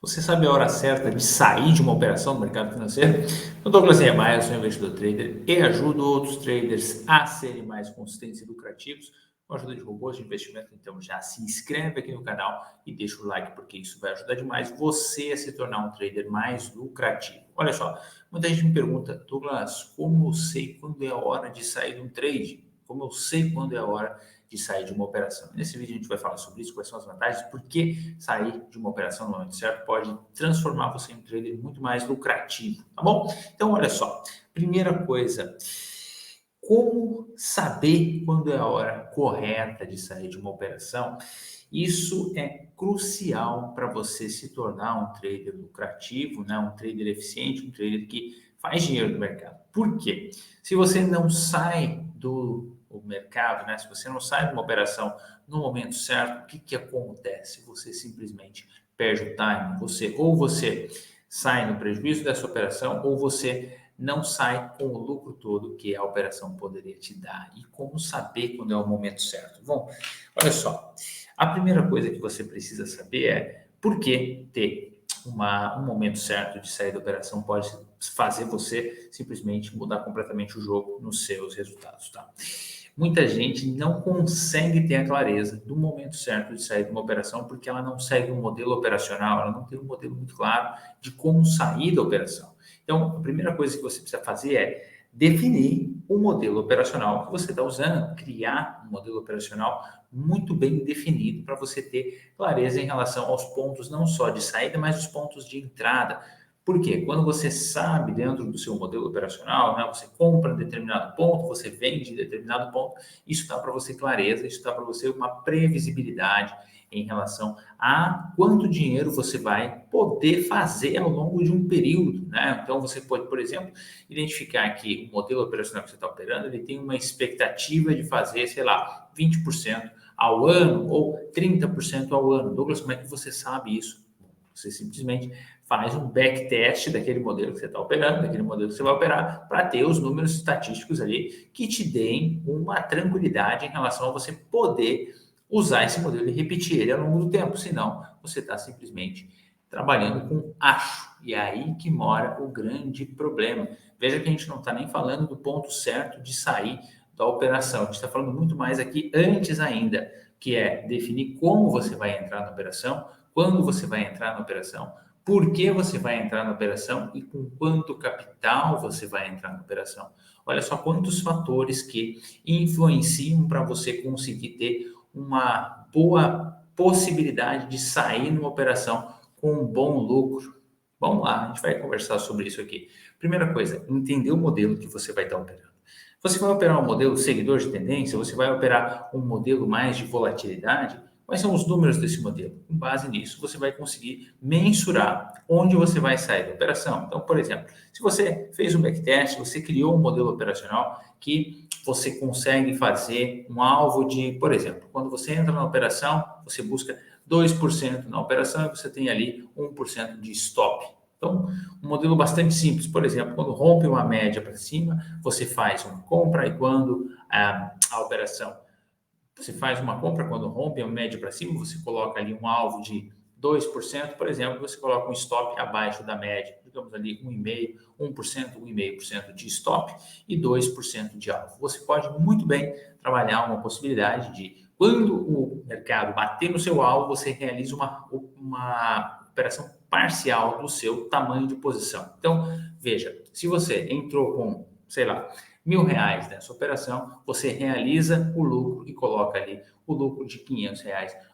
Você sabe a hora certa de sair de uma operação no mercado financeiro? Eu Douglas Niemeyer, sou investidor trader e ajudo outros traders a serem mais consistentes e lucrativos com a ajuda de robôs de investimento. Então já se inscreve aqui no canal e deixa o like, porque isso vai ajudar demais você a se tornar um trader mais lucrativo. Olha só, muita gente me pergunta, Douglas, como eu sei quando é a hora de sair de um trade? Como eu sei quando é a hora de sair de uma operação? Nesse vídeo a gente vai falar sobre isso, quais são as vantagens, por que sair de uma operação no momento certo pode transformar você em um trader muito mais lucrativo, tá bom? Então, olha só, primeira coisa, como saber quando é a hora correta de sair de uma operação? Isso é crucial para você se tornar um trader lucrativo, né? Um trader eficiente, um trader que faz dinheiro no mercado. Por quê? Se você não sai do mercado, né? Se você não sai de uma operação no momento certo, o que acontece? Você simplesmente perde o time. Você sai no prejuízo dessa operação, ou você não sai com o lucro todo que a operação poderia te dar. E como saber quando é o momento certo? Bom, olha só, a primeira coisa que você precisa saber é por que ter um momento certo de sair da operação pode fazer você simplesmente mudar completamente o jogo nos seus resultados, tá? Muita gente não consegue ter a clareza do momento certo de sair de uma operação porque ela não segue um modelo operacional, ela não tem um modelo muito claro de como sair da operação. Então, a primeira coisa que você precisa fazer é definir o modelo operacional que você está usando, criar um modelo operacional muito bem definido para você ter clareza em relação aos pontos não só de saída, mas os pontos de entrada. Por quê? Quando você sabe dentro do seu modelo operacional, né, você compra em determinado ponto, você vende em determinado ponto, isso dá para você clareza, isso dá para você uma previsibilidade em relação a quanto dinheiro você vai poder fazer ao longo de um período, né? Então você pode, por exemplo, identificar que o modelo operacional que você está operando, ele tem uma expectativa de fazer, sei lá, 20% ao ano ou 30% ao ano. Douglas, como é que você sabe isso? Você simplesmente faz um backtest daquele modelo que você está operando, daquele modelo que você vai operar, para ter os números estatísticos ali que te deem uma tranquilidade em relação a você poder usar esse modelo e repetir ele ao longo do tempo. Senão, você está simplesmente trabalhando com acho. E é aí que mora o grande problema. Veja que a gente não está nem falando do ponto certo de sair da operação. A gente está falando muito mais aqui antes ainda, que é definir como você vai entrar na operação, quando você vai entrar na operação, por que você vai entrar na operação e com quanto capital você vai entrar na operação. Olha só quantos fatores que influenciam para você conseguir ter uma boa possibilidade de sair numa operação com um bom lucro. Vamos lá, a gente vai conversar sobre isso aqui. Primeira coisa, entender o modelo que você vai estar operando. Você vai operar um modelo seguidor de tendência? Você vai operar um modelo mais de volatilidade? Quais são os números desse modelo? Com base nisso, você vai conseguir mensurar onde você vai sair da operação. Então, por exemplo, se você fez um backtest, você criou um modelo operacional que você consegue fazer um alvo de, por exemplo, quando você entra na operação, você busca 2% na operação e você tem ali 1% de stop. Então, um modelo bastante simples. Por exemplo, quando rompe uma média para cima, você faz uma compra e quando a operação, você faz uma compra, quando rompe a média para cima, você coloca ali um alvo de 2%, por exemplo, você coloca um stop abaixo da média, digamos ali 1,5%, 1,5% de stop e 2% de alvo. Você pode muito bem trabalhar uma possibilidade de, quando o mercado bater no seu alvo, você realiza uma operação parcial do seu tamanho de posição. Então, veja, se você entrou com, sei lá, R$ 1.000 nessa operação, você realiza o lucro e coloca ali o lucro de R$ 500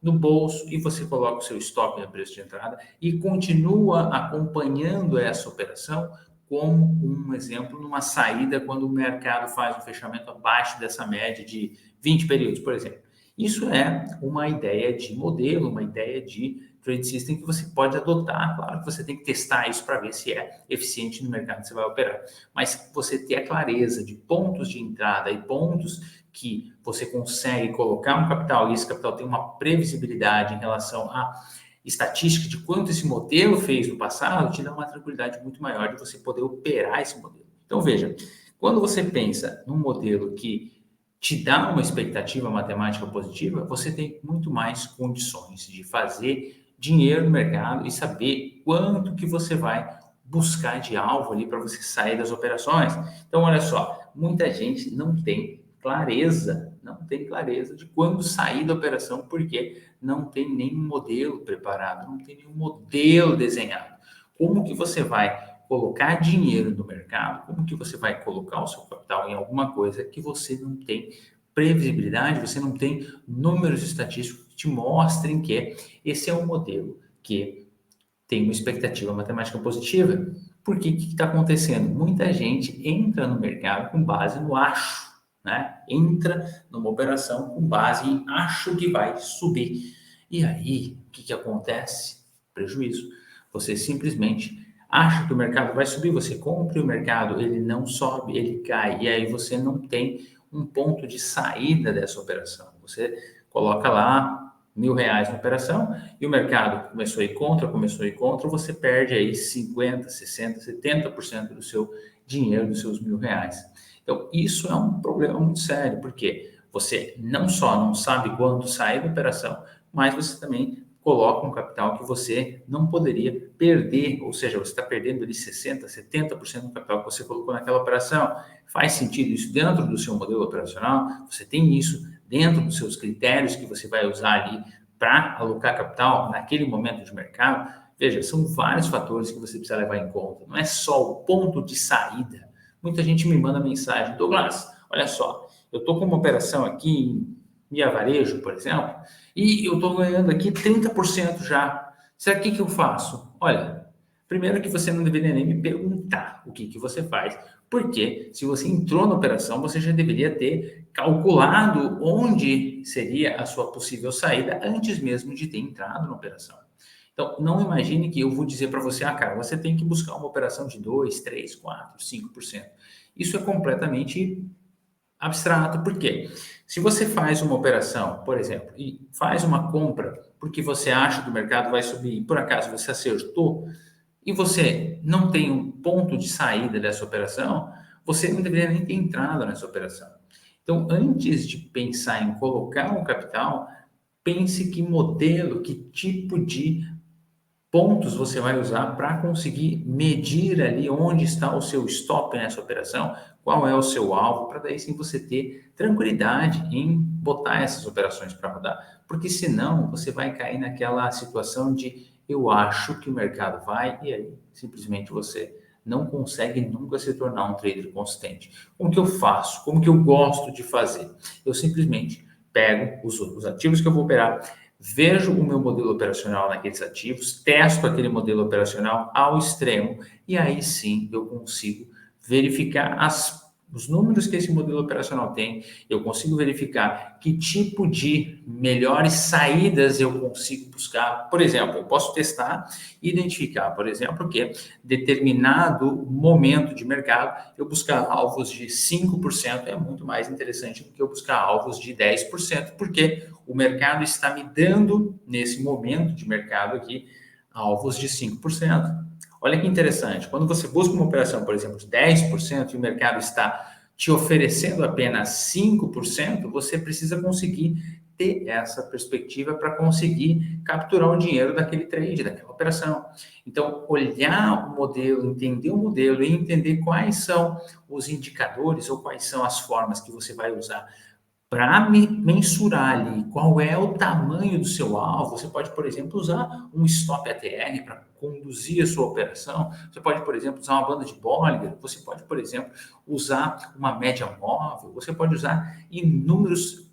no bolso e você coloca o seu stop no preço de entrada e continua acompanhando essa operação como um exemplo numa saída quando o mercado faz um fechamento abaixo dessa média de 20 períodos, por exemplo. Isso é uma ideia de modelo, uma ideia de trade system que você pode adotar. Claro que você tem que testar isso para ver se é eficiente no mercado que você vai operar. Mas você ter a clareza de pontos de entrada e pontos que você consegue colocar um capital e esse capital tem uma previsibilidade em relação à estatística de quanto esse modelo fez no passado, te dá uma tranquilidade muito maior de você poder operar esse modelo. Então, veja, quando você pensa num modelo que te dá uma expectativa matemática positiva, você tem muito mais condições de fazer dinheiro no mercado e saber quanto que você vai buscar de alvo ali para você sair das operações. Então, olha só, muita gente não tem clareza de quando sair da operação, porque não tem nenhum modelo preparado, não tem nenhum modelo desenhado. Como que você vai colocar dinheiro no mercado? Como que você vai colocar o seu capital em alguma coisa que você não tem previsibilidade, você não tem números estatísticos que te mostrem que esse é um modelo que tem uma expectativa matemática positiva? Porque o que está acontecendo? Muita gente entra no mercado com base no acho, né? Entra numa operação com base em acho que vai subir. E aí, o que acontece? Prejuízo. Você simplesmente acha que o mercado vai subir, você compra e o mercado ele não sobe, ele cai. E aí você não tem um ponto de saída dessa operação. Você coloca lá R$ 1.000 na operação e o mercado começou a ir contra, você perde aí 50%, 60%, 70% do seu dinheiro, dos seus R$ 1.000. Então, isso é um problema muito sério, porque você não só não sabe quando sair da operação, mas você também coloca um capital que você não poderia perder, ou seja, você está perdendo ali 60%, 70% do capital que você colocou naquela operação. Faz sentido isso dentro do seu modelo operacional? Você tem isso dentro dos seus critérios que você vai usar ali para alocar capital naquele momento de mercado? Veja, são vários fatores que você precisa levar em conta. Não é só o ponto de saída. Muita gente me manda mensagem: Douglas, olha só, eu estou com uma operação aqui em Via Varejo, por exemplo, e eu estou ganhando aqui 30% já. Será que eu faço? Olha, primeiro que você não deveria nem me perguntar o que você faz, porque se você entrou na operação, você já deveria ter calculado onde seria a sua possível saída antes mesmo de ter entrado na operação. Então, não imagine que eu vou dizer para você, cara, você tem que buscar uma operação de 2, 3, 4, 5%. Isso é completamente abstrato. Por quê? Se você faz uma operação, por exemplo, e faz uma compra porque você acha que o mercado vai subir e por acaso você acertou, e você não tem um ponto de saída dessa operação, você não deveria nem ter entrado nessa operação. Então, antes de pensar em colocar um capital, pense que modelo, que tipo de pontos você vai usar para conseguir medir ali onde está o seu stop nessa operação, qual é o seu alvo, para daí sim você ter tranquilidade em botar essas operações para rodar. Porque senão você vai cair naquela situação de eu acho que o mercado vai e aí simplesmente você não consegue nunca se tornar um trader consistente. Como que eu faço? Como que eu gosto de fazer? Eu simplesmente pego os ativos que eu vou operar, vejo o meu modelo operacional naqueles ativos, testo aquele modelo operacional ao extremo e aí sim eu consigo verificar os números que esse modelo operacional tem, eu consigo verificar que tipo de melhores saídas eu consigo buscar. Por exemplo, eu posso testar e identificar, por exemplo, que determinado momento de mercado eu buscar alvos de 5% é muito mais interessante do que eu buscar alvos de 10%, porque o mercado está me dando, nesse momento de mercado aqui, alvos de 5%. Olha que interessante, quando você busca uma operação, por exemplo, de 10% e o mercado está te oferecendo apenas 5%, você precisa conseguir ter essa perspectiva para conseguir capturar o dinheiro daquele trade, daquela operação. Então, olhar o modelo, entender o modelo e entender quais são os indicadores ou quais são as formas que você vai usar para mensurar ali qual é o tamanho do seu alvo. Você pode, por exemplo, usar um stop ATR para conduzir a sua operação. Você pode, por exemplo, usar uma banda de Bollinger. Você pode, por exemplo, usar uma média móvel. Você pode usar inúmeros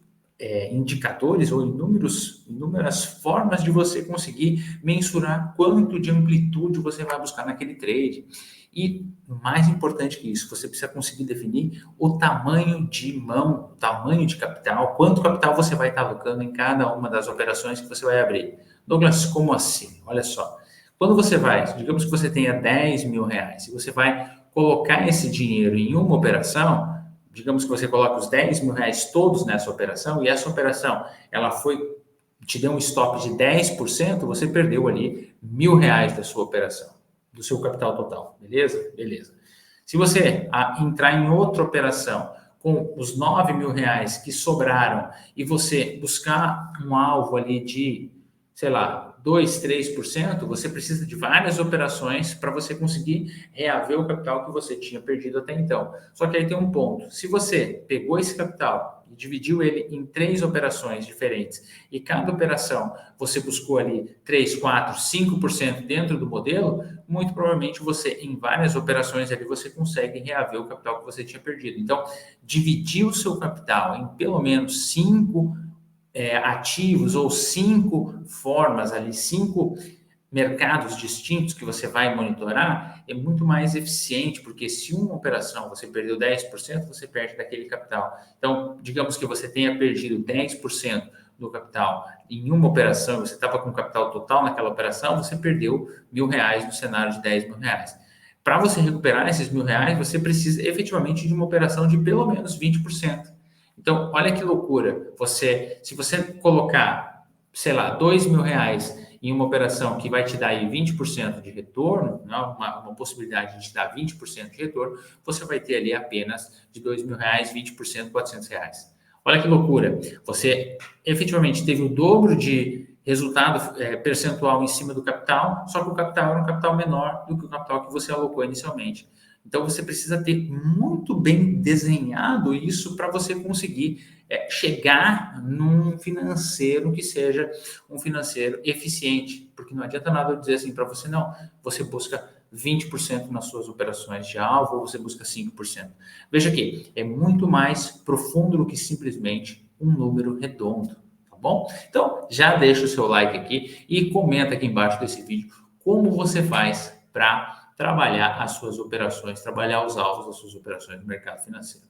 indicadores ou inúmeras formas de você conseguir mensurar quanto de amplitude você vai buscar naquele trade. E mais importante que isso, você precisa conseguir definir o tamanho de mão, o tamanho de capital, quanto capital você vai estar alocando em cada uma das operações que você vai abrir. Douglas, como assim? Olha só, quando você vai, digamos que você tenha R$ 10.000 e você vai colocar esse dinheiro em uma operação, digamos que você coloca os R$ 10.000 todos nessa operação e essa operação ela te deu um stop de 10%, você perdeu ali R$ 1.000 da sua operação, do seu capital total, beleza? Beleza. Se você entrar em outra operação com os R$ 9.000 que sobraram e você buscar um alvo ali de, sei lá, 2, 3%, você precisa de várias operações para você conseguir reaver o capital que você tinha perdido até então. Só que aí tem um ponto. Se você pegou esse capital e dividiu ele em 3 operações diferentes e cada operação você buscou ali 3, 4, 5% dentro do modelo, muito provavelmente você, em várias operações ali, você consegue reaver o capital que você tinha perdido. Então, dividir o seu capital em pelo menos 5 ativos ou 5 formas ali, 5 mercados distintos que você vai monitorar, é muito mais eficiente, porque se uma operação você perdeu 10%, você perde daquele capital. Então, digamos que você tenha perdido 10% do capital em uma operação, você estava com capital total naquela operação, você perdeu R$1.000 no cenário de R$10.000. Para você recuperar esses R$1.000, você precisa efetivamente de uma operação de pelo menos 20%. Então, olha que loucura. Se você colocar, sei lá, R$2.000 em uma operação que vai te dar aí 20% de retorno, né, uma possibilidade de te dar 20% de retorno, você vai ter ali apenas de R$2.000, 20%, R$400. Olha que loucura. Você efetivamente teve o dobro de resultado percentual em cima do capital, só que o capital era um capital menor do que o capital que você alocou inicialmente. Então, você precisa ter muito bem desenhado isso para você conseguir chegar num financeiro que seja um financeiro eficiente. Porque não adianta nada eu dizer assim para você, não, você busca 20% nas suas operações de alvo ou você busca 5%. Veja aqui, é muito mais profundo do que simplesmente um número redondo, tá bom? Então, já deixa o seu like aqui e comenta aqui embaixo desse vídeo como você faz para trabalhar as suas operações, trabalhar os alvos das suas operações no mercado financeiro.